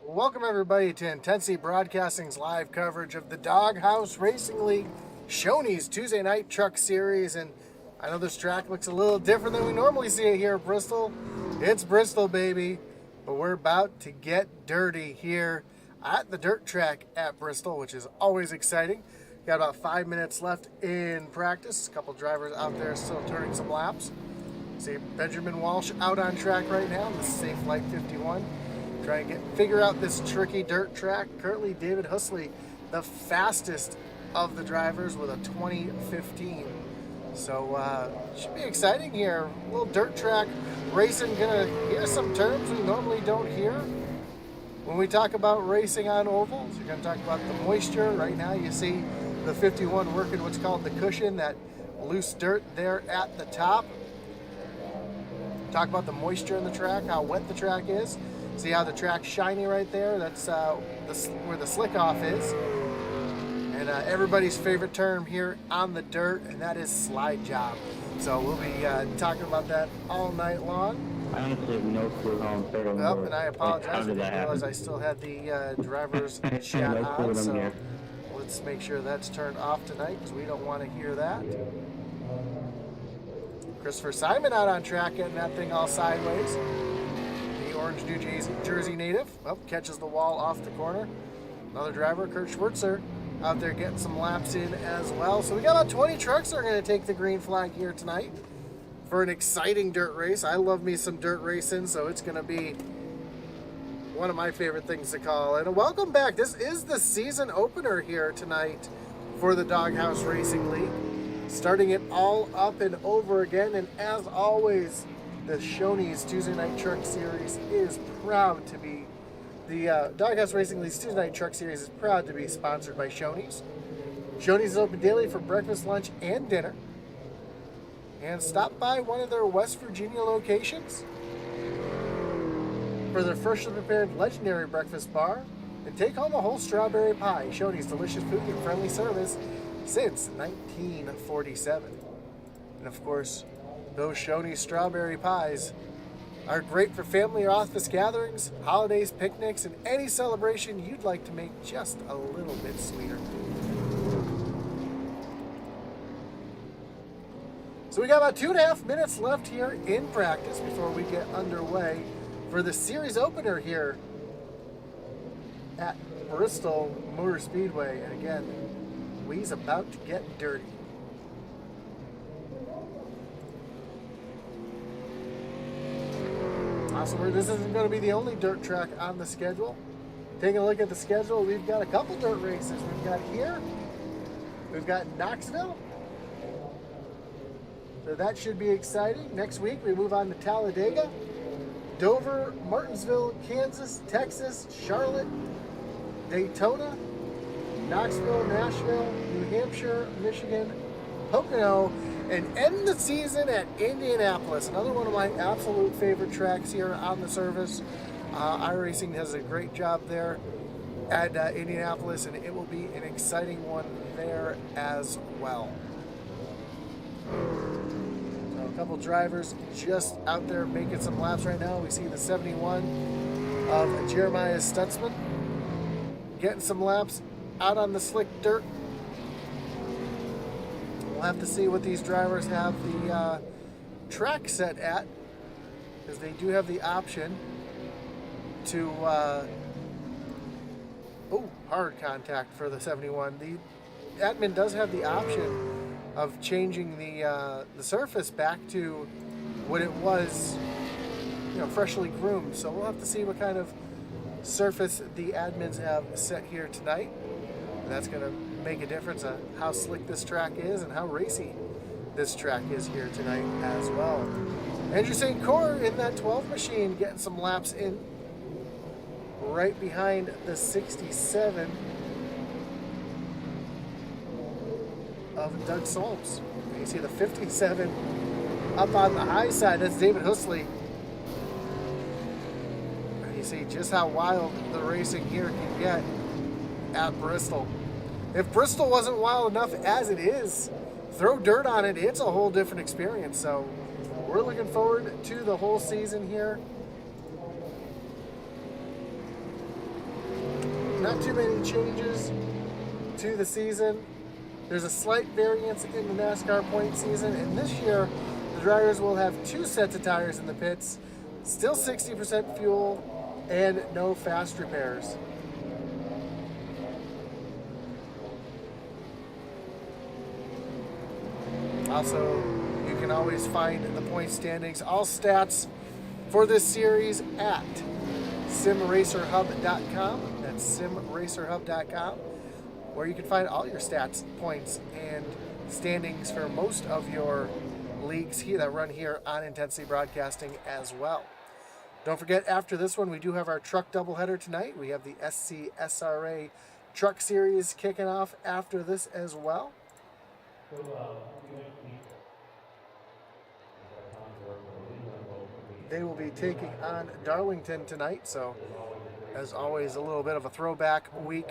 Welcome everybody to Intensity Broadcasting's live coverage of the Doghouse Racing League Shoney's Tuesday Night Truck Series. And I know this track looks a little different than we normally see it here at Bristol. It's Bristol, baby. But we're about to get dirty here at the dirt track at Bristol, which is always exciting. Got about 5 minutes left in practice. A couple drivers out there still turning some laps. See Benjamin Walsh out on track right now in the Safe Flight 51. Trying to figure out this tricky dirt track. Currently, David Husley, the fastest of the drivers with a 2015. So, should be exciting here. A little dirt track racing. Gonna hear some terms we normally don't hear when we talk about racing on ovals. You're gonna talk about the moisture. Right now, you see the 51 working what's called the cushion, that loose dirt there at the top. Talk about the moisture in the track, how wet the track is. See how the track's shiny right there? That's where the slick off is. And everybody's favorite term here on the dirt, and that is slide job. So we'll be talking about that all night long. I honestly have no clue how I'm fair anymore. Oh, and I apologize. I didn't realize I still had the driver's chat on, so let's make sure that's turned off tonight because we don't want to hear that. Christopher Simon out on track, getting that thing all sideways. Orange New Jersey native. Oh, catches the wall off the corner. Another driver, Kurt Schwartzer, out there getting some laps in as well. So we got about 20 trucks that are going to take the green flag here tonight for an exciting dirt race. I love me some dirt racing, so it's going to be one of my favorite things to call. And welcome back. This is the season opener here tonight for the Doghouse Racing League. Starting it all up and over again. And as always, the Shoney's Tuesday Night Truck Series is proud to be, the Doghouse Racing League's Tuesday Night Truck Series is proud to be sponsored by Shoney's. Shoney's is open daily for breakfast, lunch, and dinner. And stop by one of their West Virginia locations for their freshly prepared legendary breakfast bar and take home a whole strawberry pie. Shoney's delicious food and friendly service since 1947. And of course, those Shoney strawberry pies are great for family or office gatherings, holidays, picnics, and any celebration you'd like to make just a little bit sweeter. So we got about 2.5 minutes left here in practice before we get underway for the series opener here at Bristol Motor Speedway. And again, we's about to get dirty. Awesome. This isn't going to be the only dirt track on the schedule. Taking a look at the schedule, we've got a couple dirt races. We've got here, we've got Knoxville. So that should be exciting. Next week, we move on to Talladega, Dover, Martinsville, Kansas, Texas, Charlotte, Daytona, Knoxville, Nashville, New Hampshire, Michigan, Pocono, and end the season at Indianapolis, another one of my absolute favorite tracks here on the service. iRacing does a great job there at Indianapolis, and it will be an exciting one there as well. So a couple drivers just out there making some laps right now. We see the 71 of Jeremiah Stutzman getting some laps out on the slick dirt. We'll have to see what these drivers have the track set at, because they do have the option to hard contact for the 71. The admin does have the option of changing the surface back to what it was, freshly groomed. So we'll have to see what kind of surface the admins have set here tonight. And that's going to make a difference on how slick this track is and how racy this track is here tonight as well. Andrew St. Cyr in that 12 machine getting some laps in right behind the 67 of Doug Solms. You see the 57 up on the high side, that's David Husley. And you see just how wild the racing here can get at Bristol. If Bristol wasn't wild enough as it is, throw dirt on it, it's a whole different experience. So we're looking forward to the whole season here not too many changes to the season. There's a slight variance in the NASCAR point season, and this year the drivers will have 2 sets of tires in the pits, still 60% fuel, and no fast repairs. Also, you can always find the point standings, all stats for this series at simracerhub.com. That's simracerhub.com, where you can find all your stats, points, and standings for most of your leagues here that run here on Intensity Broadcasting as well. Don't forget, after this one, we do have our truck doubleheader tonight. We have the SCSRA Truck Series kicking off after this as well. They will be taking on Darlington tonight, so as always, a little bit of a throwback week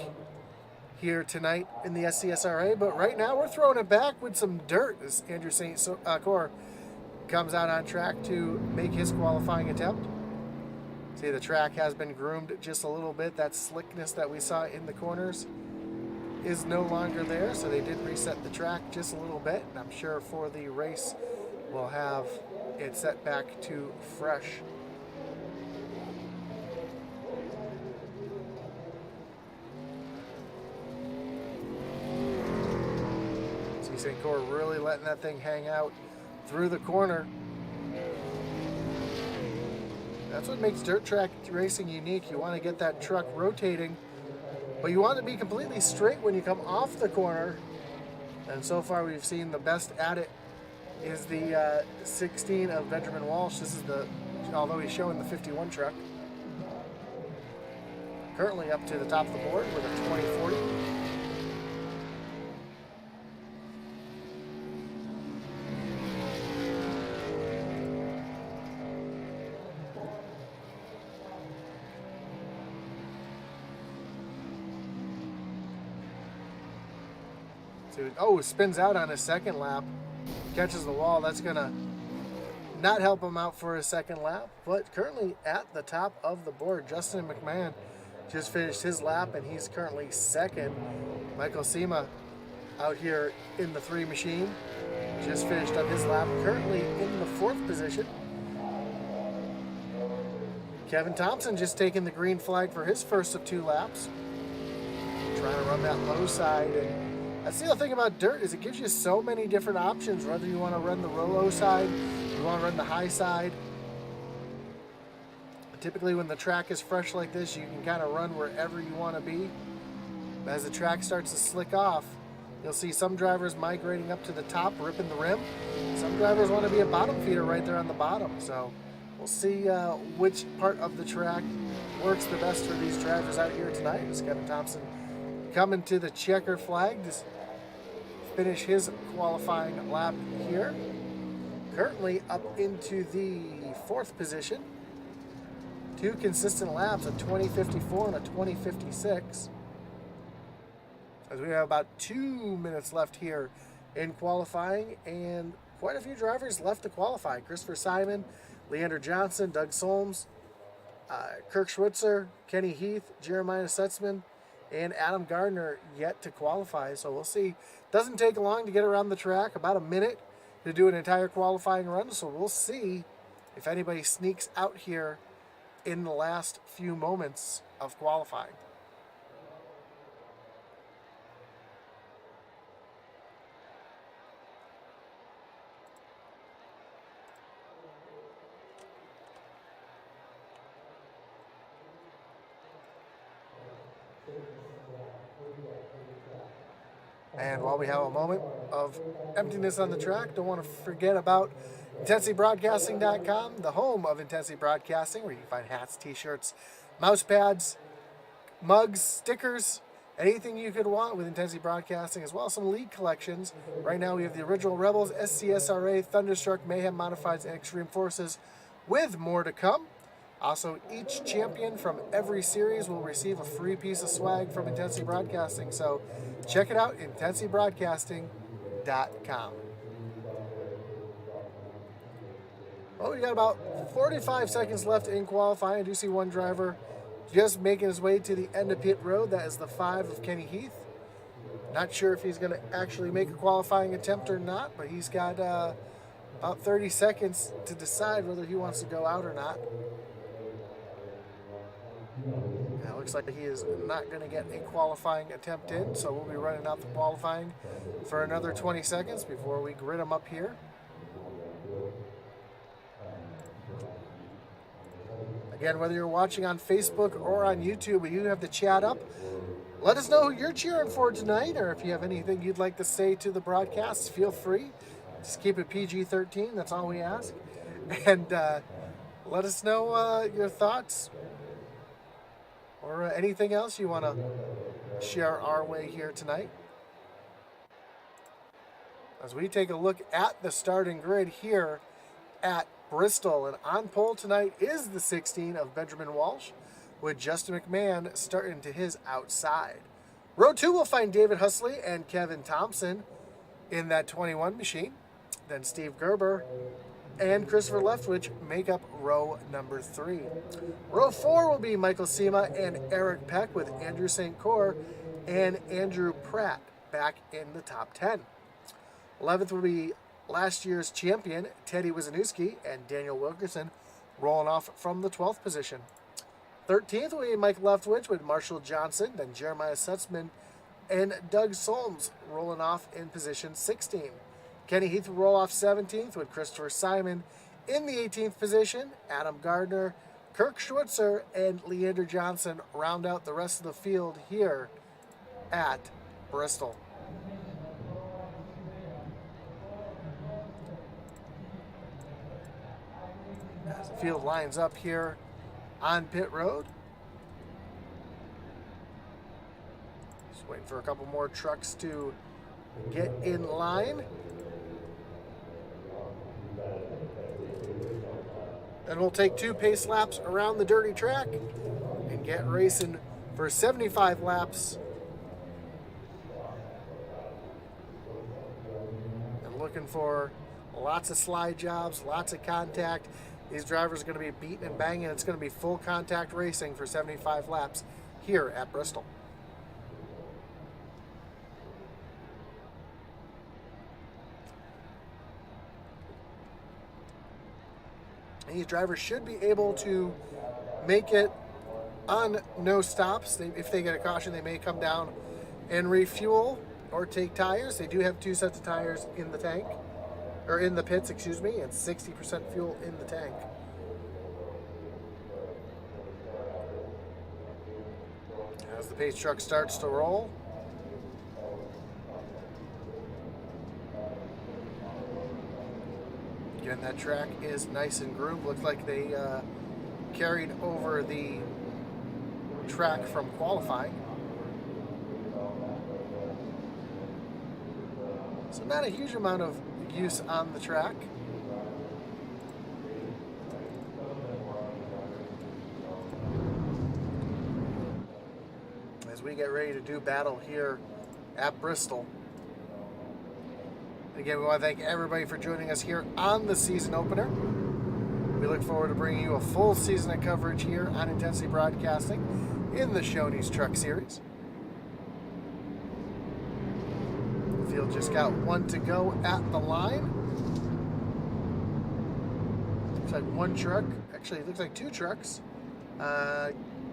here tonight in the SCSRA. But right now, we're throwing it back with some dirt as Andrew St. Cor comes out on track to make his qualifying attempt. See, the track has been groomed just a little bit. That slickness that we saw in the corners is no longer there, so they did reset the track just a little bit, and I'm sure for the race we'll have it set back to fresh. See St. Cor really letting that thing hang out through the corner. That's what makes dirt track racing unique. You want to get that truck rotating, but you want to be completely straight when you come off the corner. And so far we've seen the best at it is the 16 of Benjamin Walsh. This is although he's showing the 51 truck. Currently up to the top of the board with a 2040. Oh, spins out on his second lap. Catches the wall. That's going to not help him out for his second lap. But currently at the top of the board, Justin McMahon just finished his lap, and he's currently second. Michael Sema out here in the 3 machine just finished up his lap, currently in the 4th position. Kevin Thompson just taking the green flag for his first of 2 laps. Trying to run that low side, and that's the other thing about dirt is it gives you so many different options, whether you want to run the low side, you want to run the high side. Typically when the track is fresh like this, you can kind of run wherever you want to be. As the track starts to slick off, you'll see some drivers migrating up to the top, ripping the rim. Some drivers want to be a bottom feeder right there on the bottom. So we'll see which part of the track works the best for these drivers out here tonight. As Kevin Thompson coming to the checker flag to finish his qualifying lap here. Currently up into the 4th position. 2 consistent laps, a 20:54 and a 20:56. As we have about 2 minutes left here in qualifying, and quite a few drivers left to qualify. Christopher Simon, Leander Johnson, Doug Solms, Kirk Schwitzer, Kenny Heath, Jeremiah Sutzman, and Adam Gardner yet to qualify. So we'll see. Doesn't take long to get around the track, about a minute to do an entire qualifying run. So we'll see if anybody sneaks out here in the last few moments of qualifying. And while we have a moment of emptiness on the track, don't want to forget about IntensityBroadcasting.com, the home of Intensity Broadcasting, where you can find hats, t-shirts, mouse pads, mugs, stickers, anything you could want with Intensity Broadcasting, as well as some league collections. Right now we have the original Rebels, SCSRA, Thunderstruck, Mayhem Modifieds, and Extreme Forces, with more to come. Also, each champion from every series will receive a free piece of swag from Intensity Broadcasting. So check it out, IntensityBroadcasting.com. Well, we got about 45 seconds left in qualifying. I do see one driver just making his way to the end of pit road. That is the 5 of Kenny Heath. Not sure if he's going to actually make a qualifying attempt or not, but he's got about 30 seconds to decide whether he wants to go out or not. Yeah, it looks like he is not going to get a qualifying attempt in, so we'll be running out the qualifying for another 20 seconds before we grid him up here. Again, whether you're watching on Facebook or on YouTube, we do have the chat up. Let us know who you're cheering for tonight, or if you have anything you'd like to say to the broadcast, feel free. Just keep it PG-13, that's all we ask. And let us know your thoughts or anything else you want to share our way here tonight. As we take a look at the starting grid here at Bristol, and on pole tonight is the 16 of Benjamin Walsh, with Justin McMahon starting to his outside. Row 2 will find David Husley and Kevin Thompson in that 21 machine. Then Steve Gerber and Christopher Leftwich make up row number 3. Row 4 will be Michael Sema and Eric Peck, with Andrew St. Cyr and Andrew Pratt back in the top 10. 11th will be last year's champion Teddy Wisniewski and Daniel Wilkerson rolling off from the 12th position. 13th will be Mike Leftwich with Marshall Johnson, then Jeremiah Sutzman and Doug Solms rolling off in position 16. Kenny Heath will roll off 17th with Christopher Simon in the 18th position. Adam Gardner, Kirk Schwitzer, and Leander Johnson round out the rest of the field here at Bristol. As the field lines up here on pit road. Just waiting for a couple more trucks to get in line. Then we'll take 2 pace laps around the dirty track and get racing for 75 laps. And looking for lots of slide jobs, lots of contact. These drivers are going to be beating and banging. It's going to be full contact racing for 75 laps here at Bristol. These drivers should be able to make it on no stops. If they get a caution, they may come down and refuel or take tires. They do have 2 sets of tires in the tank, or in the pits, excuse me, and 60% fuel in the tank. As the pace truck starts to roll, again, that track is nice and groomed. Looks like they carried over the track from qualifying. So not a huge amount of use on the track. As we get ready to do battle here at Bristol. Again, we want to thank everybody for joining us here on the season opener. We look forward to bringing you a full season of coverage here on Intensity Broadcasting in the Shoney's Truck Series. The field just got 1 to go at the line. Looks like 1 truck. Actually, it looks like 2 trucks.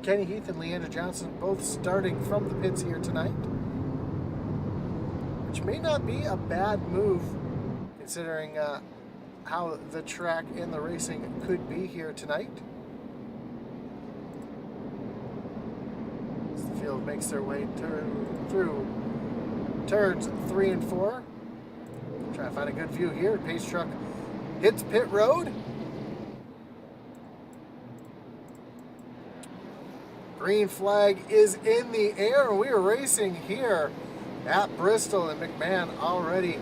Kenny Heath and Leander Johnson both starting from the pits here tonight, which may not be a bad move considering how the track and the racing could be here tonight. As the field makes their way through turns 3 and 4. Trying to find a good view here. Pace truck hits pit road. Green flag is in the air. We are racing here at Bristol, and McMahon already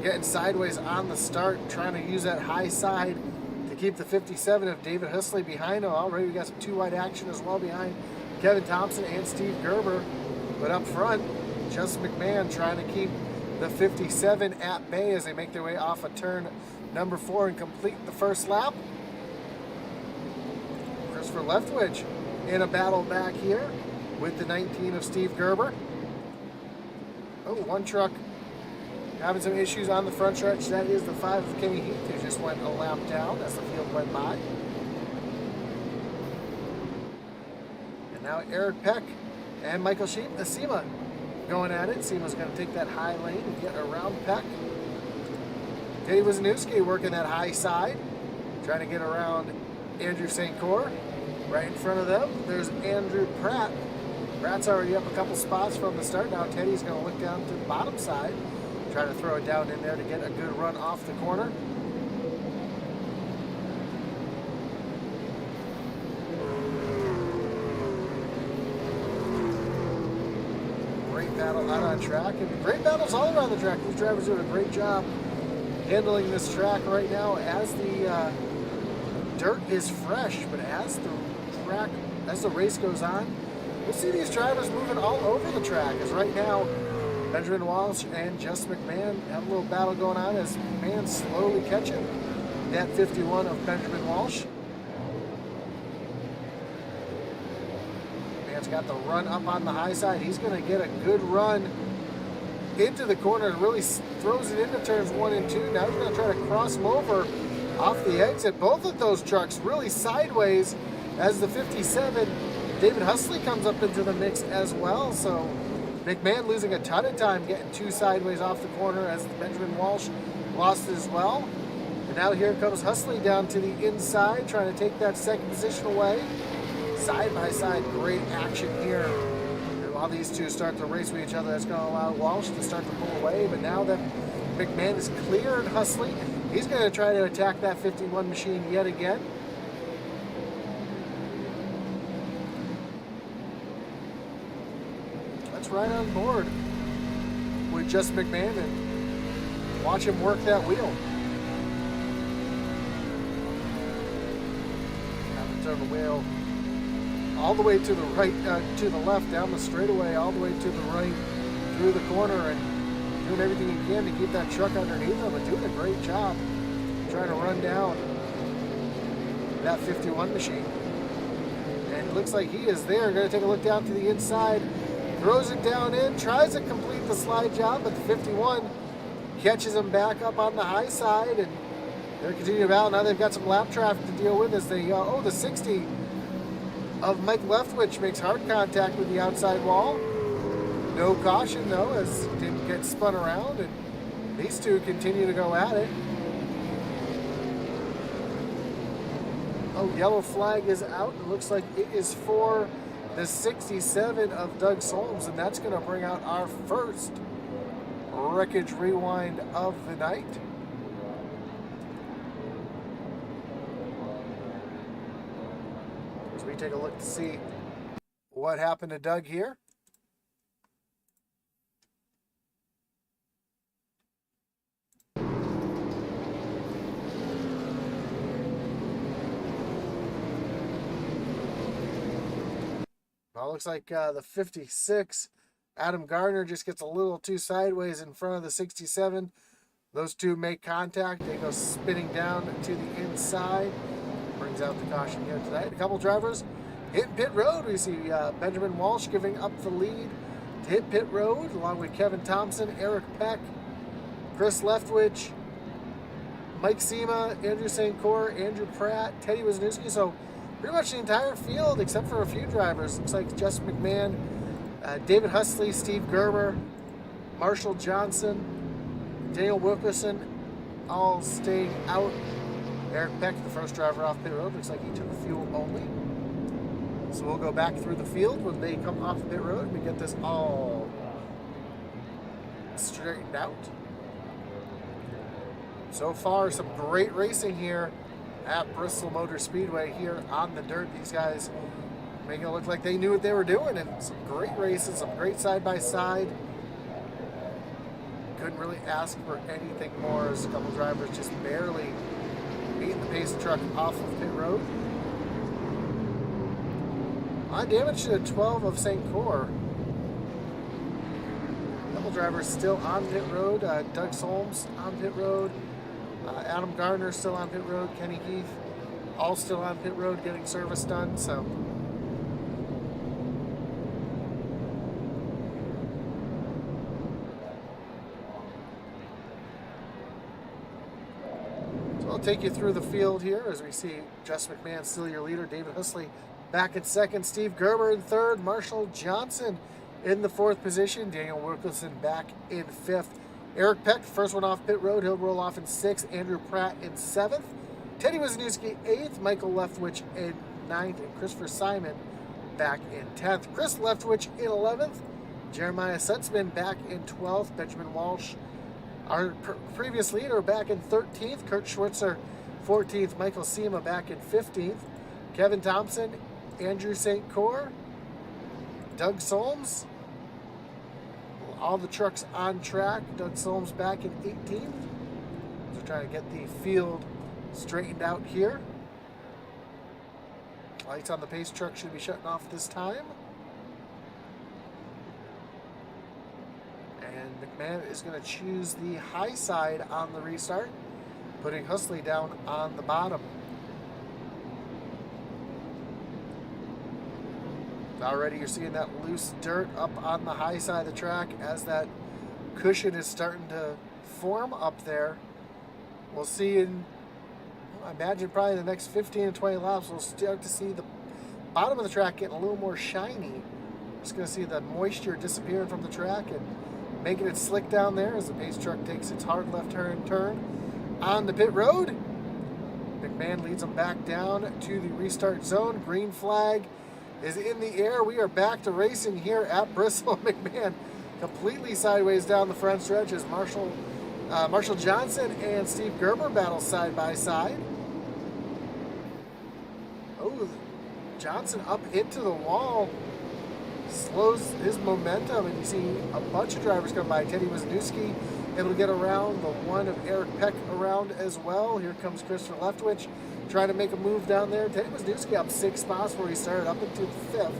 getting sideways on the start, trying to use that high side to keep the 57 of David Husley behind him. Already we got some 2-wide action as well behind Kevin Thompson and Steve Gerber. But up front, Justin McMahon trying to keep the 57 at bay as they make their way off of turn number 4 and complete the first lap. Christopher Leftwich in a battle back here with the 19 of Steve Gerber. Oh, one truck having some issues on the front stretch. That is the 5 of Kenny Heath, who just went a lap down as the field went by. And now Eric Peck and Michael Sema going at it. Sema's going to take that high lane and get around Peck. Teddy Wisniewski working that high side, trying to get around Andrew St. Cyr. Right in front of them, there's Andrew Pratt. Pratt's already up a couple spots from the start. Now Teddy's going to look down to the bottom side, try to throw it down in there to get a good run off the corner. Great battle out on track, and great battles all around the track. These drivers doing a great job handling this track right now as the dirt is fresh, but as the race goes on, we'll see these drivers moving all over the track. As right now, Benjamin Walsh and Just McMahon have a little battle going on as McMahon slowly catching that 51 of Benjamin Walsh. McMahon's got the run up on the high side. He's going to get a good run into the corner and really throws it into turns 1 and 2. Now he's going to try to cross them over off the exit. Both of those trucks really sideways as the 57. David Husley comes up into the mix as well. So McMahon losing a ton of time getting 2 sideways off the corner as Benjamin Walsh lost as well. And now here comes Husley down to the inside, trying to take that second position away. Side by side, great action here. And while these two start to race with each other, that's going to allow Walsh to start to pull away. But now that McMahon is cleared Husley, he's going to try to attack that 51 machine yet again. Let's ride on board with Just McMahon and watch him work that wheel. Have to turn the wheel all the way to the right, to the left, down the straightaway, all the way to the right, through the corner, and doing everything he can to keep that truck underneath him, and doing a great job trying to run down that 51 machine. And it looks like he is there. Going to take a look down to the inside, throws it down in, tries to complete the slide job, but the 51 catches him back up on the high side, and they're continuing about. Now they've got some lap traffic to deal with as they, the 60 of Mike Leftwich makes hard contact with the outside wall. No caution though, as he didn't get spun around, and these two continue to go at it. Oh, yellow flag is out. It looks like it is for the 67 of Doug Solms, and that's going to bring out our first wreckage rewind of the night. As we take a look to see what happened to Doug here. Well, it looks like the 56, Adam Gardner, just gets a little too sideways in front of the 67. Those two make contact. They go spinning down to the inside. Brings out the caution here tonight. A couple drivers hit pit road. We see Benjamin Walsh giving up the lead to hit pit road, along with Kevin Thompson, Eric Peck, Chris Leftwich, Mike Sema, Andrew St. Cyr, Andrew Pratt, Teddy Wisniewski. So pretty much the entire field, except for a few drivers. Looks like Just McMahon, David Husley, Steve Gerber, Marshall Johnson, Daniel Wilkerson, all staying out. Eric Peck, the first driver off pit road, looks like he took fuel only. So we'll go back through the field when they come off pit road and we get this all straightened out. So far, some great racing here at Bristol Motor Speedway here on the dirt. These guys making it look like they knew what they were doing, and some great races, some great side-by-side. Couldn't really ask for anything more as a couple drivers just barely beating the pace truck off of pit road. On damage to the 12 of St. Cyr. Couple drivers still on pit road. Doug Solms on pit road. Adam Gardner still on pit road. Kenny Heath all still on pit road getting service done. So We'll take you through the field here as we see Jess McMahon still your leader, David Husley back in second, Steve Gerber in third, Marshall Johnson in the fourth position, Daniel Wilkinson back in fifth, Eric Peck, first one off pit road, he'll roll off in sixth, Andrew Pratt in seventh, Teddy Wisniewski eighth, Michael Leftwich in ninth, and Christopher Simon back in 10th. Chris Leftwich in 11th, Jeremiah Sutzman back in 12th, Benjamin Walsh, our previous leader, back in 13th, Kurt Schwitzer 14th, Michael Sema back in 15th, Kevin Thompson, Andrew St. Cor, Doug Solms, all the trucks on track, Doug Solms back in 18th. We're trying to get the field straightened out here. Lights on the pace truck should be shutting off this time. And McMahon is going to choose the high side on the restart, putting Husley down on the bottom. Already you're seeing that loose dirt up on the high side of the track as that cushion is starting to form up there. We'll see in, I imagine probably the next 15 to 20 laps, we'll start to see the bottom of the track getting a little more shiny. Just going to see the moisture disappearing from the track and making it slick down there as the pace truck takes its hard left-hand turn on the pit road. McMahon leads them back down to the restart zone. Green flag is in the air. We are back to racing here at Bristol. McMahon completely sideways down the front stretch as Marshall Johnson and Steve Gerber battle side by side. Oh, Johnson up into the wall, slows his momentum, and you see a bunch of drivers come by. Teddy Wisniewski able to get around, the one of Eric Peck around as well. Here comes Christopher Leftwich trying to make a move down there. Teddy Wisniewski up 6 spots where he started, up into 5th.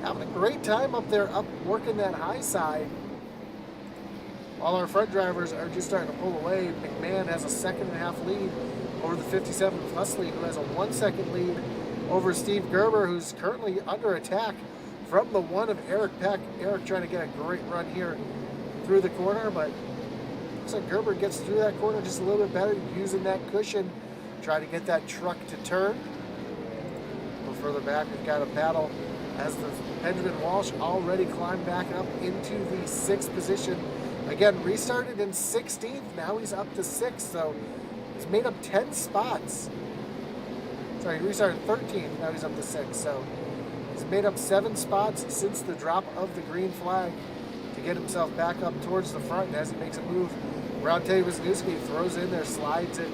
Having a great time up there, up working that high side. While our front drivers are just starting to pull away, McMahon has a 2.5 lead over the 57 of Husley, who has a 1 second lead over Steve Gerber, who's currently under attack from the one of Eric Peck. Eric trying to get a great run here through the corner, but looks like Gerber gets through that corner just a little bit better, using that cushion, try to get that truck to turn. A little further back, we've got a battle as the Benjamin Walsh already climbed back up into the 6th position. Again, restarted in 16th, now he's up to 6th, so he's made up 10 spots. Sorry, he restarted 13th, now he's up to 6th, so he's made up 7 spots since the drop of the green flag to get himself back up towards the front. And as he makes a move around Teddy Wisniewski, throws in there, slides it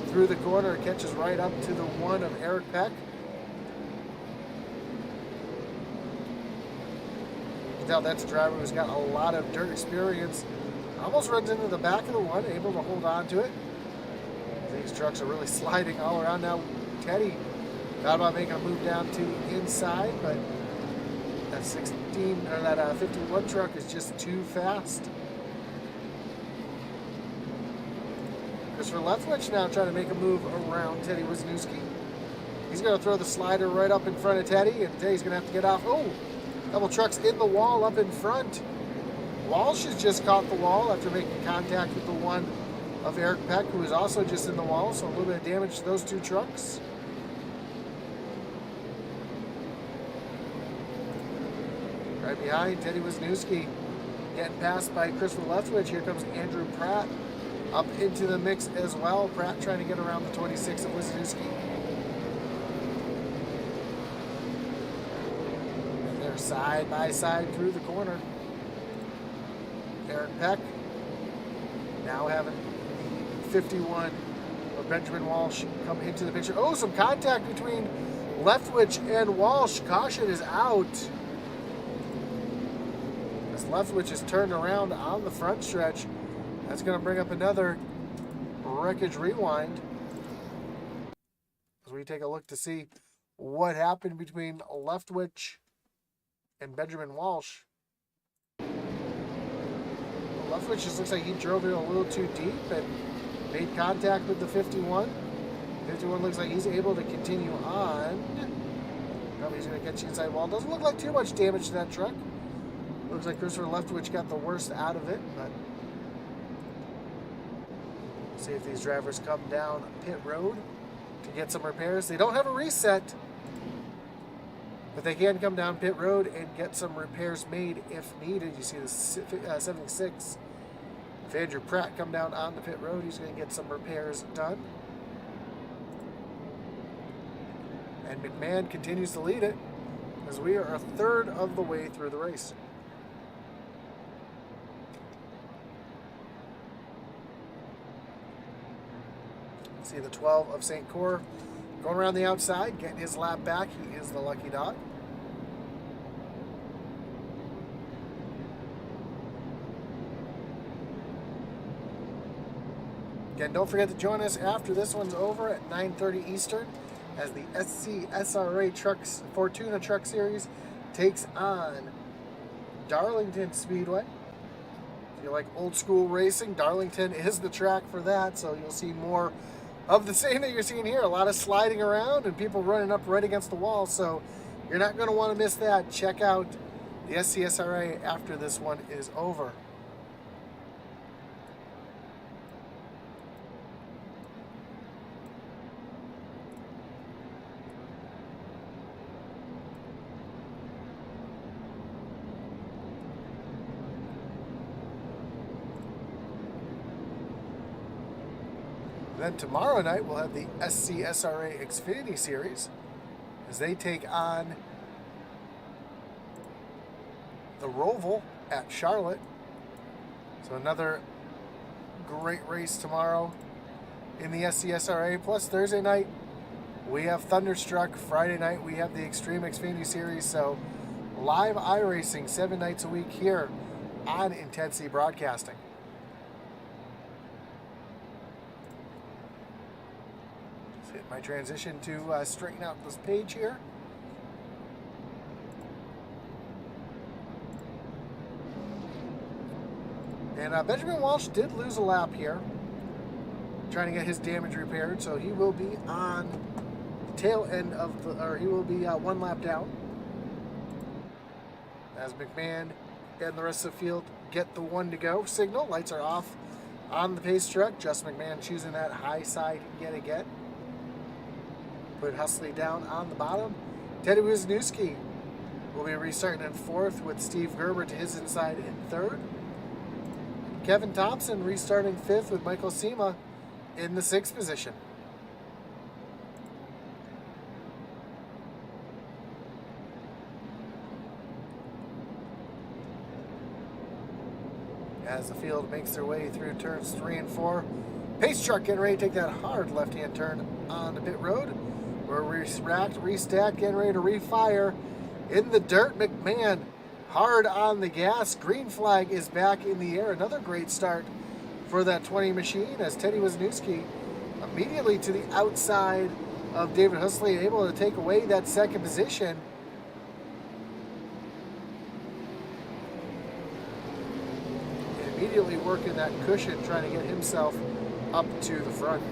through the corner, catches right up to the one of Eric Peck. You can tell that's a driver who's got a lot of dirt experience. Almost runs into the back of the one, able to hold on to it. These trucks are really sliding all around now. Teddy thought about making a move down to the inside, but that 51 truck is just too fast. Christopher Leftwich now trying to make a move around Teddy Wisniewski. He's going to throw the slider right up in front of Teddy, and Teddy's going to have to get off. Oh, couple trucks in the wall up in front. Walsh has just caught the wall after making contact with the one of Eric Peck, who is also just in the wall, so a little bit of damage to those 2 trucks. Right behind, Teddy Wisniewski getting passed by Christopher Leftwich. Here comes Andrew Pratt up into the mix as well. Pratt trying to get around the 26 of Wisniewski. And they're side by side through the corner. Eric Peck now having the 51 of Benjamin Walsh come into the picture. Oh, some contact between Leftwich and Walsh. Caution is out. As Leftwich is turned around on the front stretch, that's going to bring up another wreckage rewind as we take a look to see what happened between Leftwich and Benjamin Walsh. Leftwich just looks like he drove it a little too deep and made contact with the 51. 51 looks like he's able to continue on. Probably he's going to catch the inside wall. Doesn't look like too much damage to that truck. Looks like Christopher Leftwich got the worst out of it, but See if these drivers come down pit road to get some repairs. They don't have a reset, but they can come down pit road and get some repairs made if needed. You see the 76. If Andrew Pratt come down on the pit road, he's going to get some repairs done. And McMahon continues to lead it as we are a third of the way through the race. See the 12 of St. Cor going around the outside, getting his lap back. He is the lucky dog. Again, don't forget to join us after this one's over at 9:30 Eastern as the SCSRA Trucks Fortuna Truck Series takes on Darlington Speedway. If you like old school racing, Darlington is the track for that, so you'll see more of the same that you're seeing here. A lot of sliding around and people running up right against the wall, so you're not going to want to miss that. Check out the SCSRA after this one is over. Then tomorrow night we'll have the SCSRA Xfinity Series as they take on the Roval at Charlotte. So another great race tomorrow in the SCSRA. Plus Thursday night we have Thunderstruck. Friday night we have the Extreme Xfinity Series. So live iRacing 7 nights a week here on Intensity Broadcasting. My transition to straighten out this page here. And Benjamin Walsh did lose a lap here, trying to get his damage repaired, so he will be on the tail end of the, or he will be 1 lap down. As McMahon and the rest of the field get the 1 to go signal. Lights are off on the pace truck. Just McMahon choosing that high side yet again. Put Husley down on the bottom. Teddy Wisniewski will be restarting in 4th with Steve Gerber to his inside in 3rd. Kevin Thompson restarting 5th with Michael Sema in the 6th position. As the field makes their way through turns 3 and 4, pace truck getting ready to take that hard left-hand turn on the pit road. We're racked, restacked, getting ready to refire in the dirt. McMahon hard on the gas. Green flag is back in the air. Another great start for that 20 machine as Teddy Wisniewski immediately to the outside of David Husley, able to take away that 2nd position. And immediately working that cushion, trying to get himself up to the front.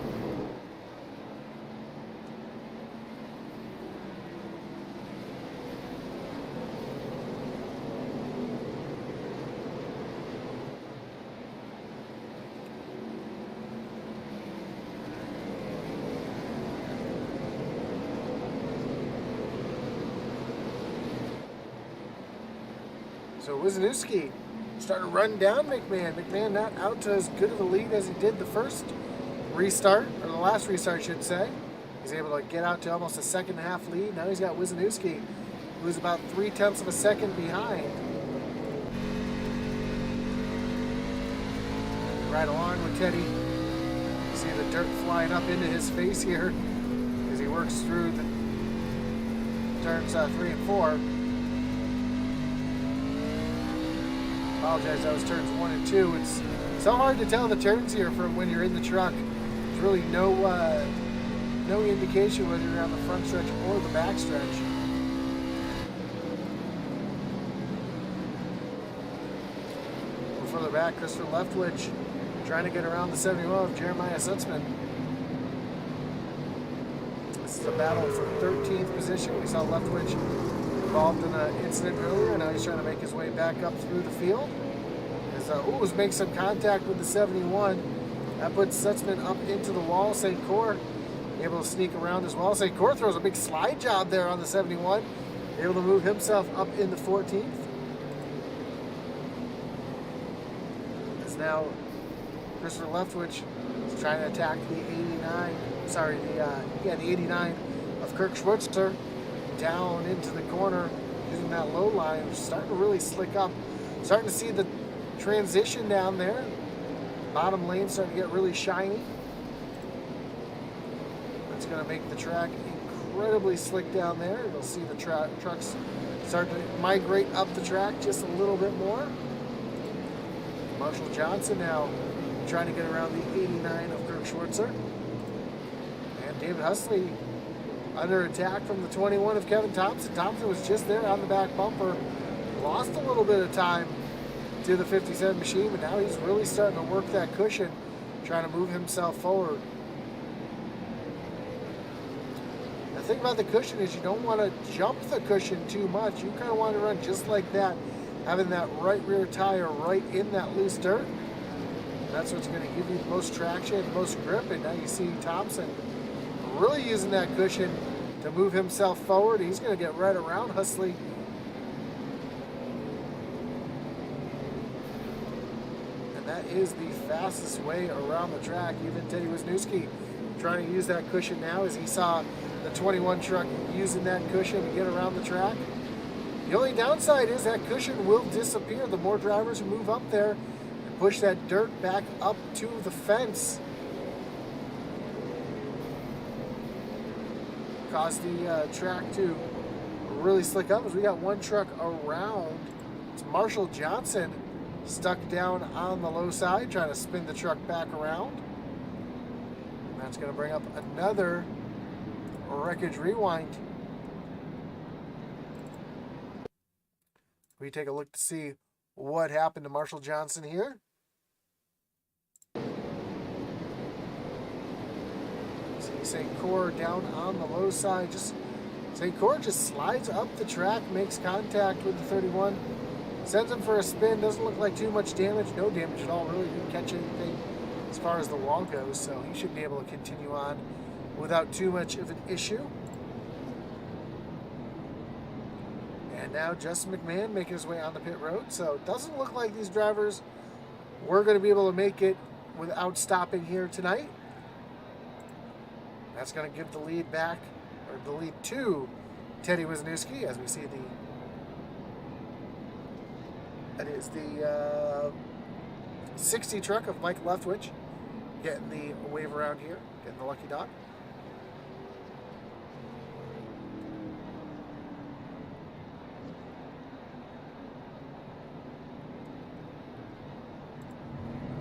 So Wisniewski starting to run down McMahon. McMahon not out to as good of a lead as he did the first restart, or the last restart, I should say. He's able to get out to almost a 2.5 lead. Now he's got Wisniewski, who's about 0.3 of a second behind. Right along with Teddy. You see the dirt flying up into his face here as he works through the turns 3 and 4. Apologize, that was turns 1 and 2. It's so hard to tell the turns here from when you're in the truck. There's really no indication whether you're on the front stretch or the back stretch. We're further back, Christopher Leftwich trying to get around the 71 of Jeremiah Sutzman. This is a battle for 13th position. We saw Leftwich involved in an incident earlier. Now he's trying to make his way back up through the field. As Ooze makes some contact with the 71. That puts Sutzman up into the wall. St. Cyr able to sneak around as well. St. Cyr throws a big slide job there on the 71. Able to move himself up in the 14th. As now Christopher Leftwich is trying to attack the 89. Sorry, the 89 of Kirk Schwartzer down into the corner using that low line. Starting to really slick up. Starting to see the transition down there. Bottom lane starting to get really shiny. That's going to make the track incredibly slick down there. You'll see the trucks start to migrate up the track just a little bit more. Marshall Johnson now trying to get around the 89 of Kirk Schwartzer. And David Husley under attack from the 21 of Kevin Thompson. Thompson was just there on the back bumper. Lost a little bit of time to the 57 machine, but now he's really starting to work that cushion, trying to move himself forward. The thing about the cushion is you don't want to jump the cushion too much. You kind of want to run just like that, having that right rear tire right in that loose dirt. That's what's going to give you the most traction, the most grip. And now you see Thompson really using that cushion to move himself forward. He's going to get right around Husley. And that is the fastest way around the track. Even Teddy Wisniewski trying to use that cushion now as he saw the 21 truck using that cushion to get around the track. The only downside is that cushion will disappear the more drivers who move up there and push that dirt back up to the fence. Cause the track to really slick up as we got one truck around. It's Marshall Johnson stuck down on the low side trying to spin the truck back around. And that's going to bring up another wreckage rewind. We take a look to see what happened to Marshall Johnson here. See St. Cyr down on the low side. St. Cyr just slides up the track, makes contact with the 31, sends him for a spin. Doesn't look like too much damage. No damage at all. Really didn't catch anything as far as the wall goes, so he should be able to continue on without too much of an issue. And now Justin McMahon making his way on the pit road. So it doesn't look like these drivers were going to be able to make it without stopping here tonight. That's going to give the lead back, or the lead to Teddy Wisniewski, as we see that is the 60 truck of Mike Leftwich getting the wave around here, getting the lucky dog.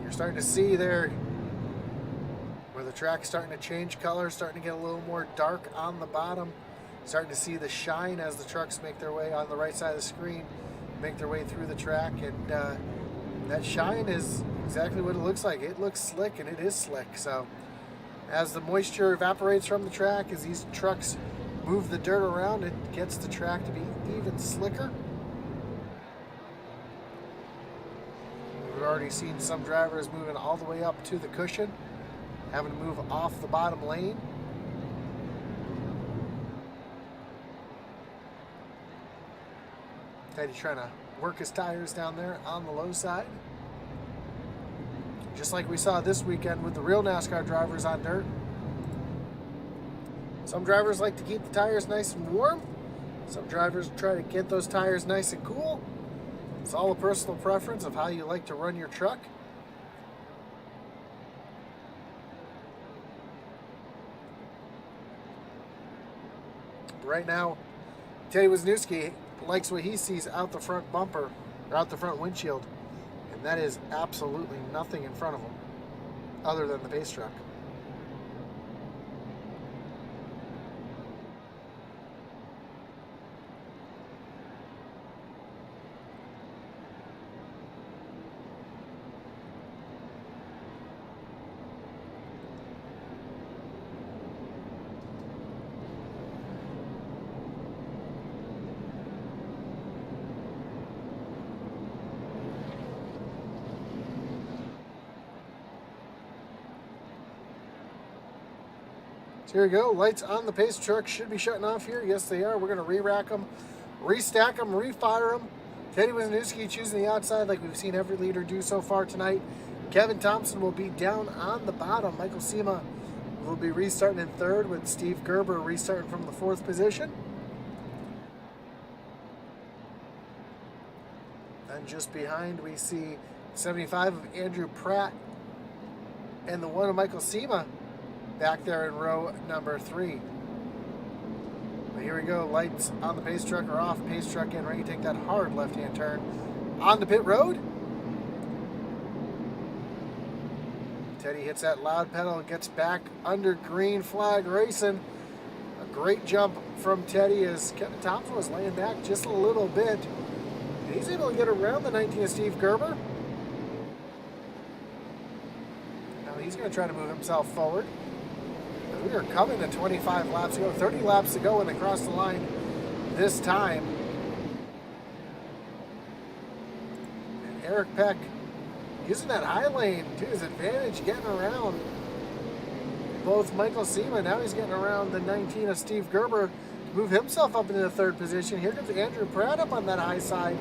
You're starting to see there where the track's starting to change color, starting to get a little more dark on the bottom. Starting to see the shine as the trucks make their way on the right side of the screen, make their way through the track, and that shine is exactly what it looks like. It looks slick, and it is slick. So as the moisture evaporates from the track, as these trucks move the dirt around, it gets the track to be even slicker. We've already seen some drivers moving all the way up to the cushion, having to move off the bottom lane. Teddy trying to work his tires down there on the low side. Just like we saw this weekend with the real NASCAR drivers on dirt. Some drivers like to keep the tires nice and warm. Some drivers try to get those tires nice and cool. It's all a personal preference of how you like to run your truck. Right now, Teddy Wisniewski likes what he sees out the front bumper, or out the front windshield, and that is absolutely nothing in front of him other than the base truck. So here we go. Lights on the pace truck should be shutting off here. Yes, they are. We're going to re-rack them, restack them, refire them. Teddy Wisniewski choosing the outside like we've seen every leader do so far tonight. Kevin Thompson will be down on the bottom. Michael Sema will be restarting in third with Steve Gerber restarting from the fourth position. And just behind we see 75 of Andrew Pratt and the 1 of Michael Sema back there in row number 3. But here we go. Lights on the pace truck are off. Pace truck in, ready to take that hard left-hand turn onto pit road. Teddy hits that loud pedal and gets back under green flag racing. A great jump from Teddy as Kevin Thompson was laying back just a little bit. And he's able to get around the 19 of Steve Gerber. Now he's going to try to move himself forward. We are coming to 25 laps to go, 30 laps to go when they cross the line this time. And Eric Peck using that high lane to his advantage, getting around both Michael Sema. Now he's getting around the 19 of Steve Gerber to move himself up into the third position. Here comes Andrew Pratt up on that high side.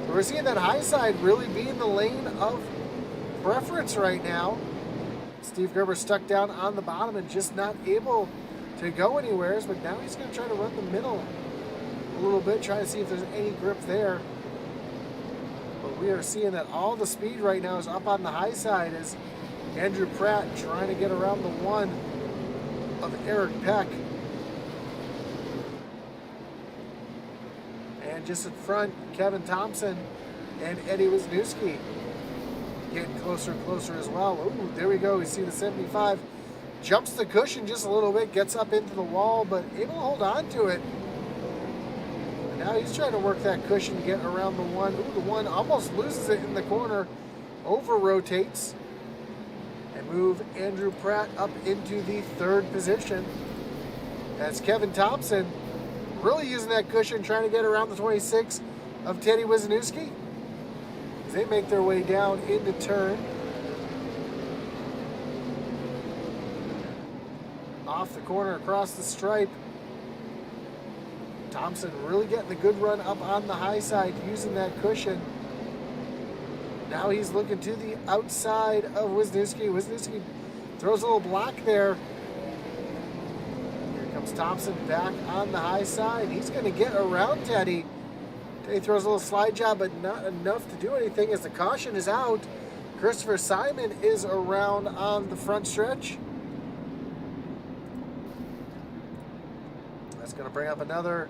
So we're seeing that high side really being the lane of preference right now. Steve Gerber stuck down on the bottom and just not able to go anywhere, but now he's going to try to run the middle a little bit, try to see if there's any grip there. But we are seeing that all the speed right now is up on the high side as Andrew Pratt trying to get around the 1 of Eric Peck. And just in front, Kevin Thompson and Eddie Wisniewski getting closer and closer as well. Ooh, there we go. We see the 75 jumps the cushion just a little bit, gets up into the wall, but able to hold on to it. And now he's trying to work that cushion to get around the 1. Ooh, the 1 almost loses it in the corner, over rotates, and move Andrew Pratt up into the third position. As Kevin Thompson really using that cushion, trying to get around the 26 of Teddy Wisniewski. They make their way down into turn. Off the corner, across the stripe. Thompson really getting the good run up on the high side, using that cushion. Now he's looking to the outside of Wisniewski. Wisniewski throws a little block there. Here comes Thompson back on the high side. He's going to get around Teddy. He throws a little slide job, but not enough to do anything as the caution is out. Christopher Simon is around on the front stretch. That's going to bring up another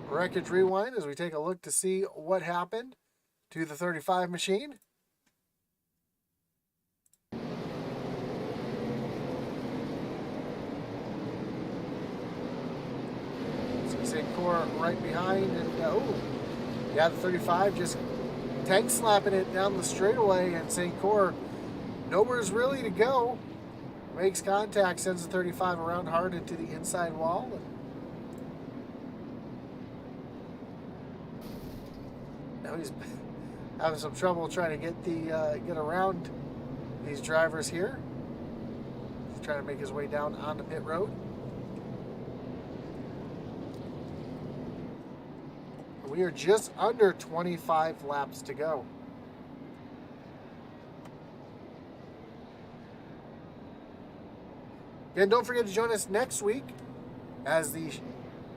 wreckage rewind as we take a look to see what happened to the 35 machine. So St. Cor right behind, and yeah, the 35 just tank slapping it down the straightaway, and St. Cor nowhere's really to go. Makes contact, sends the 35 around hard into the inside wall. Now he's having some trouble trying to get around these drivers here. He's trying to make his way down onto pit road. We are just under 25 laps to go. And don't forget to join us next week as the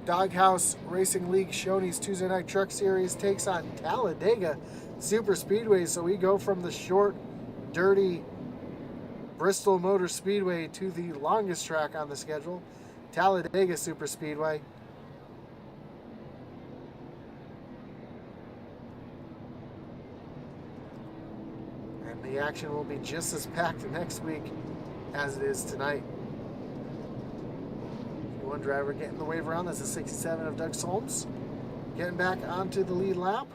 Doghouse Racing League Shoney's Tuesday Night Truck Series takes on Talladega Super Speedway. So we go from the short, dirty Bristol Motor Speedway to the longest track on the schedule, Talladega Super Speedway. The action will be just as packed next week as it is tonight. One driver getting the wave around. That's the 67 of Doug Solms. Getting back onto the lead lap.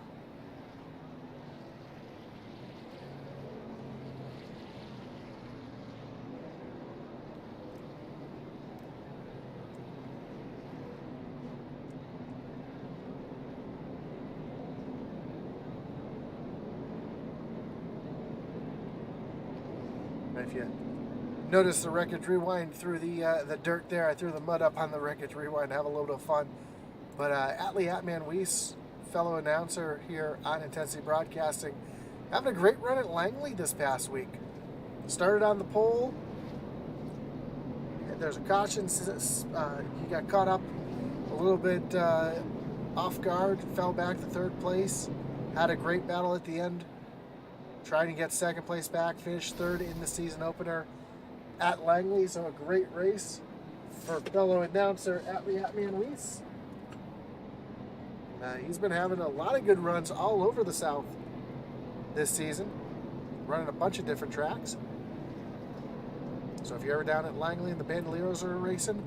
Notice the wreckage rewind through the dirt there. I threw the mud up on the wreckage rewind, have a little bit of fun. But Atlee Atman Weiss, fellow announcer here on Intensity Broadcasting, having a great run at Langley this past week. Started on the pole. There's a caution. He got caught up a little bit off guard, fell back to third place. Had a great battle at the end, trying to get second place back. Finished third in the season opener at Langley. So a great race for fellow announcer Atlee Atman Weiss. He's been having a lot of good runs all over the South this season, running a bunch of different tracks. So if you're ever down at Langley and the Bandoleros are racing,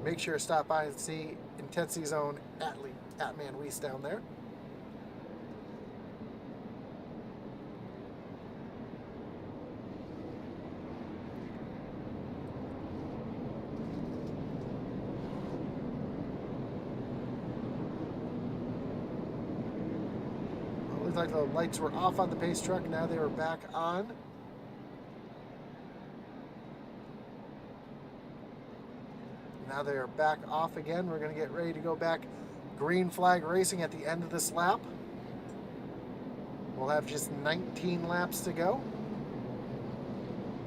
make sure to stop by and see Intensity's own Atlee Atman Weiss down there. Looked like the lights were off on the pace truck. Now they were back on. Now they are back off again. We're going to get ready to go back green flag racing at the end of this lap. We'll have just 19 laps to go.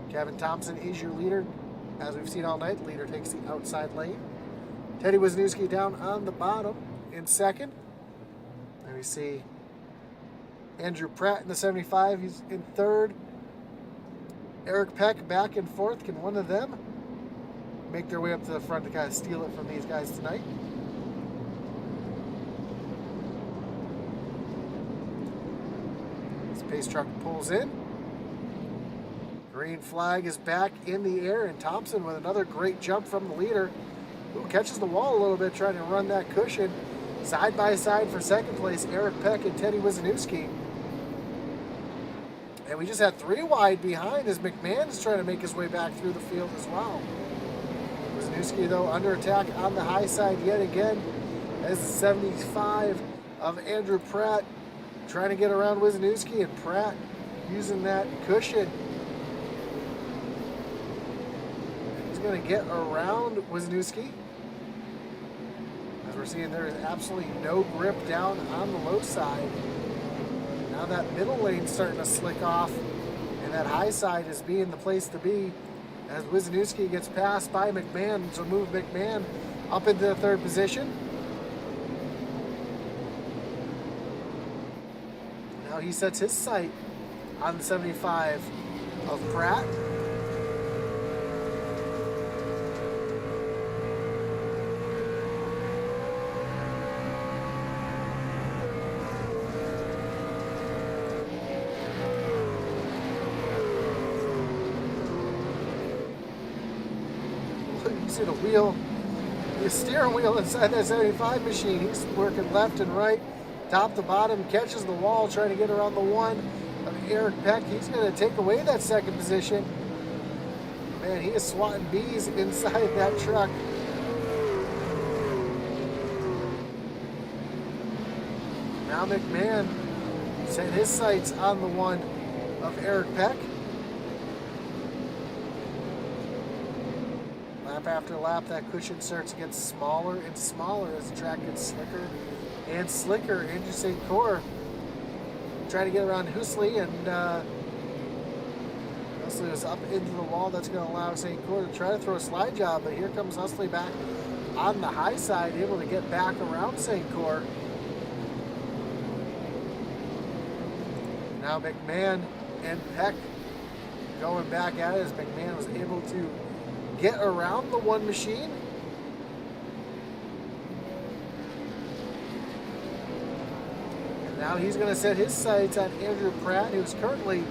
Kevin Thompson is your leader. As we've seen all night, the leader takes the outside lane. Teddy Wisniewski down on the bottom in second. And we see Andrew Pratt in the 75. He's in third. Eric Peck back in fourth. Can one of them make their way up to the front to kind of steal it from these guys tonight? This pace truck pulls in. Green flag is back in the air, and Thompson with another great jump from the leader, who catches the wall a little bit trying to run that cushion. Side by side for second place, Eric Peck and Teddy Wisniewski. And we just had 3 wide behind as McMahon is trying to make his way back through the field as well. Wisniewski, though, under attack on the high side yet again as the 75 of Andrew Pratt trying to get around Wisniewski, and Pratt using that cushion. He's going to get around Wisniewski. As we're seeing, there is absolutely no grip down on the low side. Now that middle lane's starting to slick off, and that high side is being the place to be as Wisniewski gets passed by McMahon to move McMahon up into the third position. Now he sets his sight on the 75 of Pratt. See the wheel, the steering wheel inside that 75 machine. He's working left and right, top to bottom, catches the wall, trying to get around the one of Eric Peck. He's going to take away that second position. Man, he is swatting bees inside that truck. Now McMahon set his sights on the one of Eric Peck. Lap after lap, that cushion starts to get smaller and smaller as the track gets slicker and slicker. Andrew St. Cyr trying to get around Husley, and Husley was up into the wall. That's going to allow St. Cyr to try to throw a slide job, but here comes Husley back on the high side, able to get back around St. Cyr. Now McMahon and Peck going back at it as McMahon was able to get around the one machine. And now he's going to set his sights on Andrew Pratt, who's currently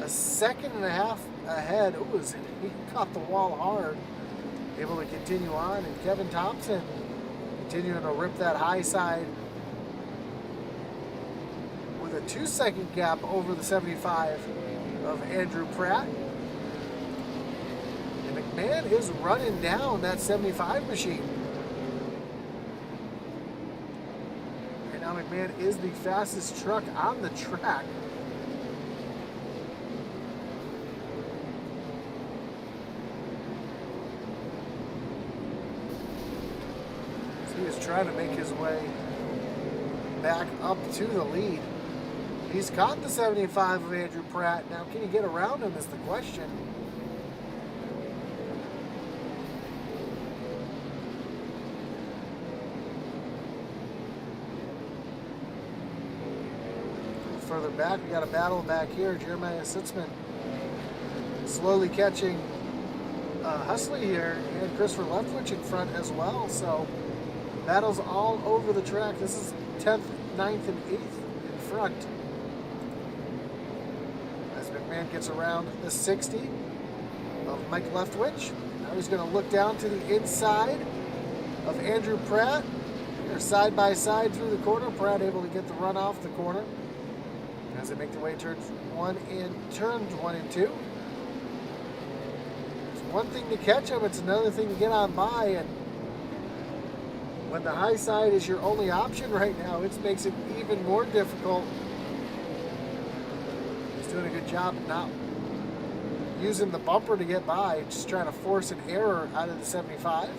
a second and a half ahead. Ooh, he caught the wall hard, able to continue on. And Kevin Thompson continuing to rip that high side with a 2-second gap over the 75 of Andrew Pratt. McMahon is running down that 75 machine. And now McMahon is the fastest truck on the track. trying to make his way back up to the lead. He's caught the 75 of Andrew Pratt. Now, can he get around him is the question. Further back, we got a battle back here. Jeremiah Sitzman slowly catching Husley here, and Christopher Leftwich in front as well. So battles all over the track. This is 10th, 9th, and 8th in front. As McMahon gets around the 60 of Mike Leftwich. Now he's going to look down to the inside of Andrew Pratt. They're side by side through the corner. Pratt able to get the run off the corner as they make their way turns 1 and 2. It's one thing to catch them, it's another thing to get on by, and when the high side is your only option right now, it makes it even more difficult. He's doing a good job not using the bumper to get by, just trying to force an error out of the 75.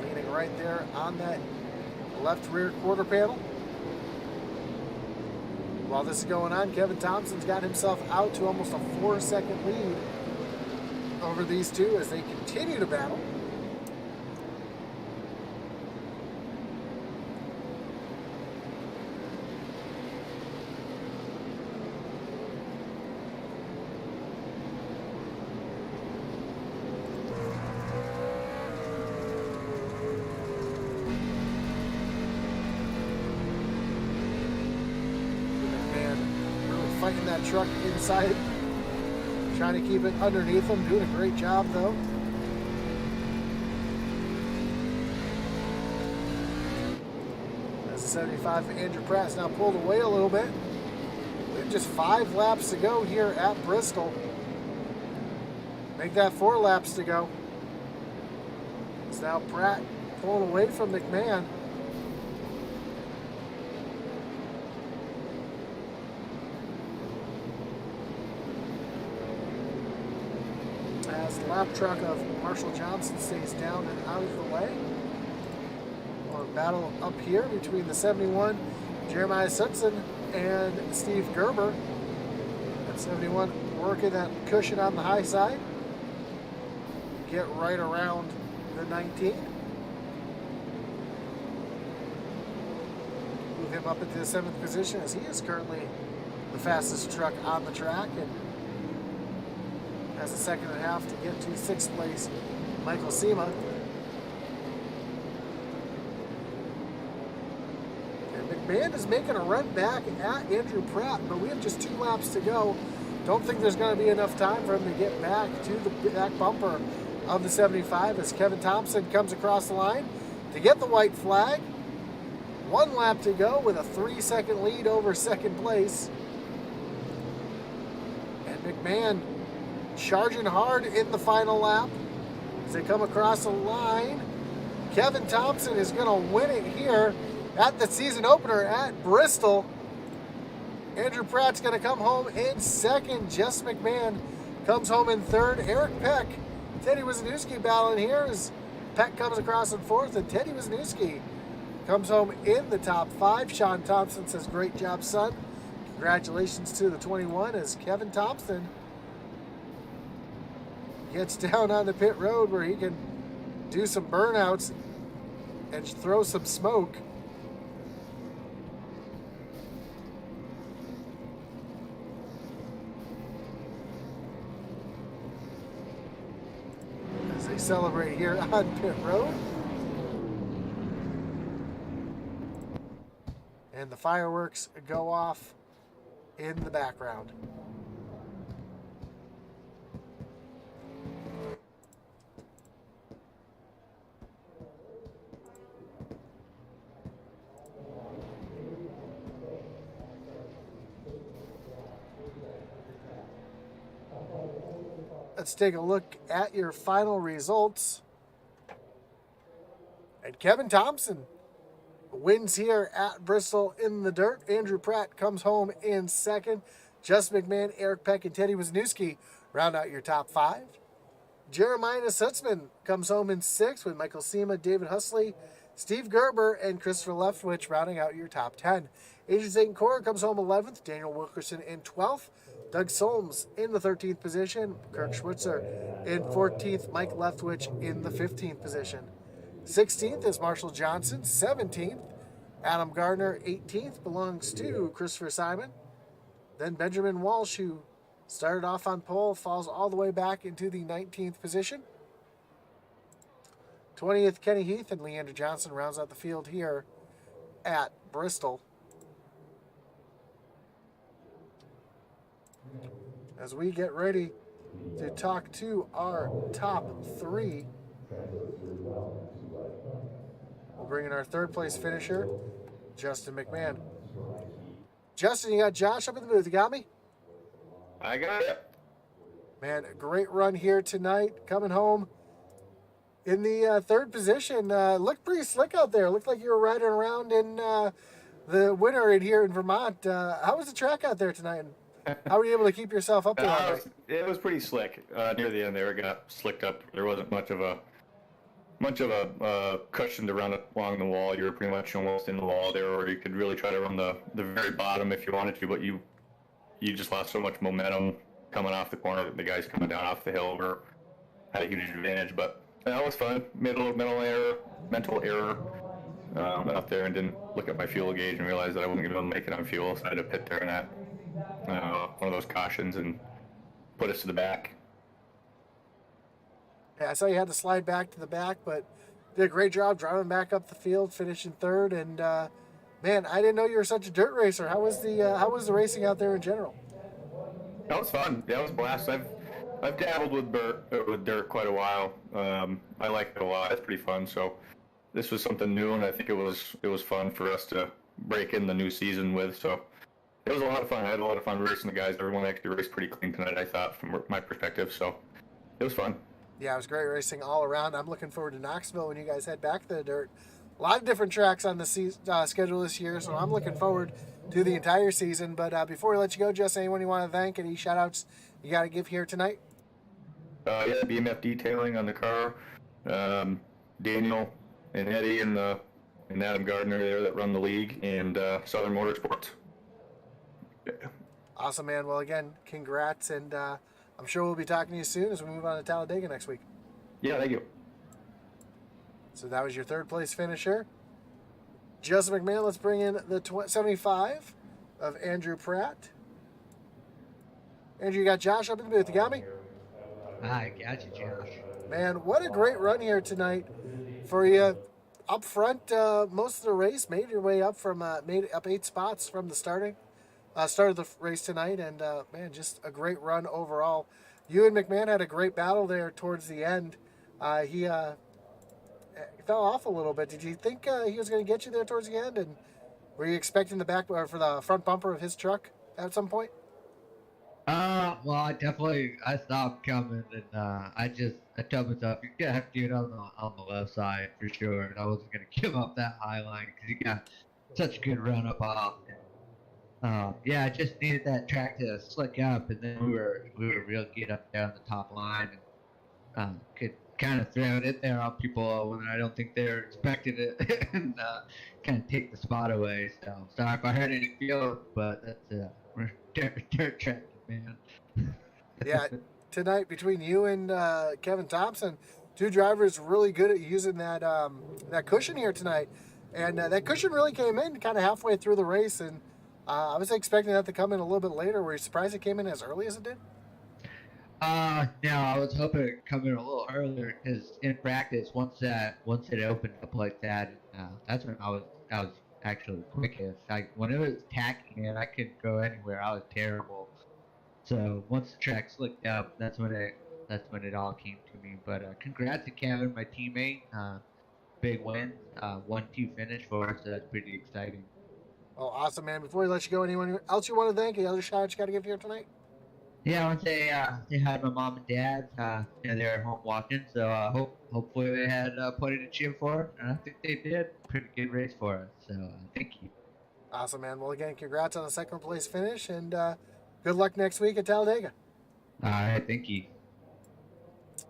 Leaning right there on that left rear quarter panel. While this is going on, Kevin Thompson's got himself out to almost a 4-second lead over these two as they continue to battle. Fighting that truck inside, trying to keep it underneath him, doing a great job though. As the 75 for Andrew Pratt's now pulled away a little bit. We have just 5 laps to go here at Bristol. Make that 4 laps to go. It's now Pratt pulling away from McMahon. As the lap truck of Marshall Johnson stays down and out of the way. Or battle up here between the 71, Jeremiah Sutson, and Steve Gerber. And 71 working that cushion on the high side. Get right around the 19. Move him up into the 7th position as he is currently the fastest truck on the track. And has a second and a half to get to 6th place, Michael Sema. And McMahon is making a run back at Andrew Pratt, but we have just 2 laps to go. Don't think there's going to be enough time for him to get back to the back bumper of the 75 as Kevin Thompson comes across the line to get the white flag. 1 lap to go with a 3-second lead over 2nd place. And McMahon charging hard in the final lap as they come across the line. Kevin Thompson is going to win it here at the season opener at Bristol. Andrew Pratt's going to come home in 2nd. Jess McMahon comes home in 3rd. Eric Peck, Teddy Wisniewski battling here as Peck comes across in 4th, and Teddy Wisniewski comes home in the top 5. Sean Thompson says, "Great job, son." Congratulations to the 21 as Kevin Thompson gets down on the pit road where he can do some burnouts and throw some smoke. As they celebrate here on pit road. And the fireworks go off in the background. Let's take a look at your final results. And Kevin Thompson wins here at Bristol in the dirt. Andrew Pratt comes home in 2nd. Just McMahon, Eric Peck, and Teddy Wisniewski round out your top 5. Jeremiah Sutzman comes home in 6th with Michael Sema, David Husley, Steve Gerber, and Christopher Leftwich rounding out your top 10. Agent St. Cora comes home 11th, Daniel Wilkerson in 12th, Doug Solms in the 13th position, Kirk Schwitzer in 14th, Mike Leftwich in the 15th position. 16th is Marshall Johnson, 17th, Adam Gardner, 18th, belongs to Christopher Simon. Then Benjamin Walsh, who started off on pole, falls all the way back into the 19th position. 20th, Kenny Heath and Leander Johnson rounds out the field here at Bristol. As we get ready to talk to our top 3, we'll bring in our third place finisher, Justin McMahon. Justin, you got Josh up in the booth. You got me? I got it. Man, a great run here tonight. Coming home in the third position. Looked pretty slick out there. Looked like you were riding around in the winter in here in Vermont. How was the track out there tonight? And how were you able to keep yourself up there all night? It was pretty slick. Near the end there, it got slicked up. There wasn't much of a cushion to run along the wall. You were pretty much almost in the wall there, or you could really try to run the very bottom if you wanted to, but you just lost so much momentum coming off the corner that the guys coming down off the hill had a huge advantage. But that was fun. Made a little mental error out there, and didn't look at my fuel gauge and realize that I wasn't going to be able to make it on fuel, so I had to pit there and that one of those cautions and put us to the back. Yeah, I saw you had to slide back to the back, but did a great job driving back up the field, finishing third. And man, I didn't know you were such a dirt racer. How was the racing out there in general? That was fun. That was a blast. I've dabbled with dirt quite a while. I like it a lot. It's pretty fun. So this was something new, and I think it was fun for us to break in the new season with. So it was a lot of fun. I had a lot of fun racing the guys. Everyone actually raced pretty clean tonight, I thought, from my perspective. So it was fun. Yeah, it was great racing all around. I'm looking forward to Knoxville when you guys head back to the dirt. A lot of different tracks on the schedule this year, so I'm looking forward to the entire season. But before we let you go, Jess, anyone you want to thank, any shout-outs you got to give here tonight? Yeah, BMF Detailing on the car, Daniel and Eddie and Adam Gardner there that run the league, and Southern Motorsports. Yeah. Awesome, man. Well, again, congrats, and I'm sure we'll be talking to you soon as we move on to Talladega next week. Yeah, thank you. So that was your third place finisher. Justin McMahon, let's bring in the 75 of Andrew Pratt. Andrew, you got Josh up in the booth. You got me? I got you, Josh. Man, what a great run here tonight for you. Up front, most of the race, made your way up made up 8 spots from the start of the race tonight, and man, just a great run overall. You and McMahon had a great battle there towards the end. He fell off a little bit. Did you think he was going to get you there towards the end? And were you expecting for the front bumper of his truck at some point? Well, I saw him coming, and I told myself, you're gonna have to get on the left side for sure. And I wasn't gonna give up that high line because he got such a good run up off. Yeah, I just needed that track to slick up, and then we were real good up there on the top line, and could kind of throw it in there on people when I don't think they're expecting it, and kind of take the spot away. So sorry if I hurt any feelings, but that's we're dirt track, man. Yeah, tonight between you and Kevin Thompson, 2 drivers really good at using that cushion here tonight, and that cushion really came in kind of halfway through the race, and I was expecting that to come in a little bit later. Were you surprised it came in as early as it did? No, I was hoping it'd come in a little earlier because in practice, once it opened up like that, that's when I was actually quickest. When it was tacking in, I couldn't go anywhere. I was terrible. So once the track slicked up, that's when it all came to me. But congrats to Kevin, my teammate. Big win, 1-2 finish for us. So that's pretty exciting. Oh, awesome, man. Before we let you go, anyone else you want to thank? Any other shout-outs you got to give here tonight? Yeah, I want to say hi to my mom and dad. They're at home watching, so hopefully they had plenty to cheer for, and I think they did. Pretty good race for us, so thank you. Awesome, man. Well, again, congrats on the second place finish, and good luck next week at Talladega. All right, thank you.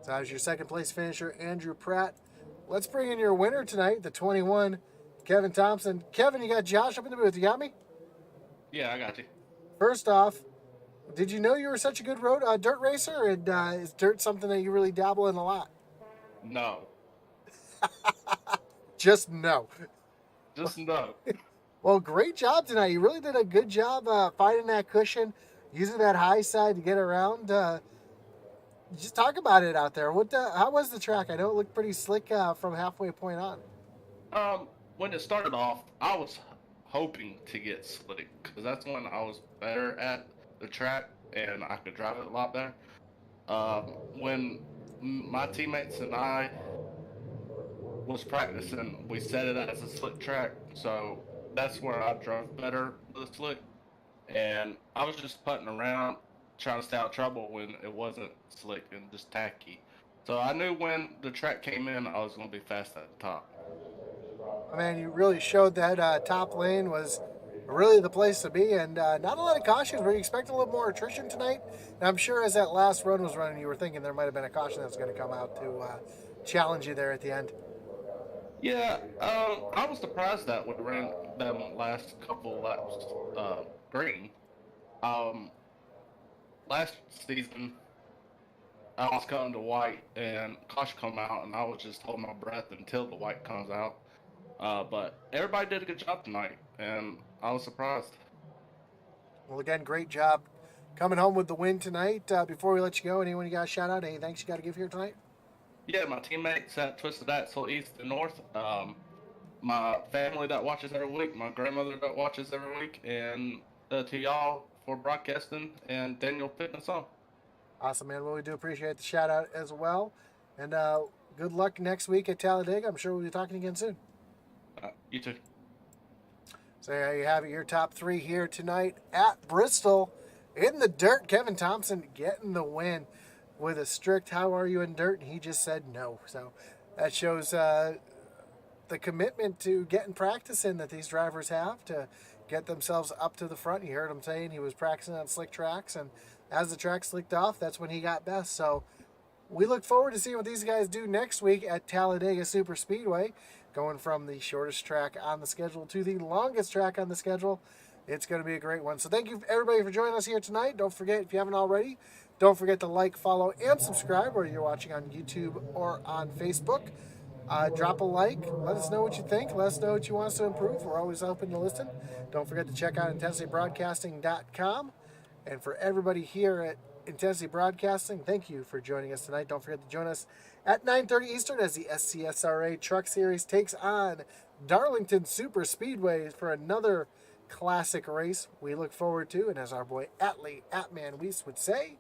So as your second place finisher, Andrew Pratt. Let's bring in your winner tonight, the 21, Kevin Thompson. Kevin, you got Josh up in the booth. You got me? Yeah, I got you. First off, did you know you were such a good dirt racer? And is dirt something that you really dabble in a lot? No. Just no. Just no. Well, great job tonight. You really did a good job finding that cushion, using that high side to get around. Just talk about it out there. How was the track? I know it looked pretty slick from halfway point on. When it started off, I was hoping to get slick because that's when I was better at the track and I could drive it a lot better. When my teammates and I was practicing, we set it as a slick track, so that's where I drove better with the slick. And I was just putting around, trying to stay out of trouble when it wasn't slick and just tacky. So I knew when the track came in, I was going to be fast at the top. Man, you really showed that top lane was really the place to be, and not a lot of cautions. Were you expecting a little more attrition tonight? And I'm sure as that last run was running, you were thinking there might have been a caution that was going to come out to challenge you there at the end. Yeah, I was surprised that we ran them last couple laps green. Last season, I was coming to white and caution come out, and I was just holding my breath until the white comes out. But everybody did a good job tonight, and I was surprised. Well, again, great job coming home with the win tonight. Before we let you go, anyone you got a shout out? Any thanks you got to give here tonight? Yeah, my teammates at Twisted Axle East and North, my family that watches every week, my grandmother that watches every week, and to y'all for broadcasting, and Daniel putting us on. Awesome, man. Well, we do appreciate the shout out as well. And good luck next week at Talladega. I'm sure we'll be talking again soon. You too. So there you have it, your top three here tonight at Bristol in the dirt. Kevin Thompson getting the win with a strict "How are you in dirt?" and he just said no. So that shows the commitment to getting practice in that these drivers have to get themselves up to the front. You heard him saying he was practicing on slick tracks, and as the track slicked off, that's when he got best. So we look forward to seeing what these guys do next week at Talladega Super Speedway, going from the shortest track on the schedule to the longest track on the schedule. It's going to be a great one. So thank you, everybody, for joining us here tonight. Don't forget, if you haven't already, don't forget to like, follow, and subscribe, whether you're watching on YouTube or on Facebook. Drop a like. Let us know what you think. Let us know what you want us to improve. We're always open to listen. Don't forget to check out IntensityBroadcasting.com. And for everybody here at Intensity Broadcasting, thank you for joining us tonight. Don't forget to join us at 9:30 Eastern as the SCSRA Truck Series takes on Darlington Super Speedway for another classic race we look forward to. And as our boy Atman Weiss would say,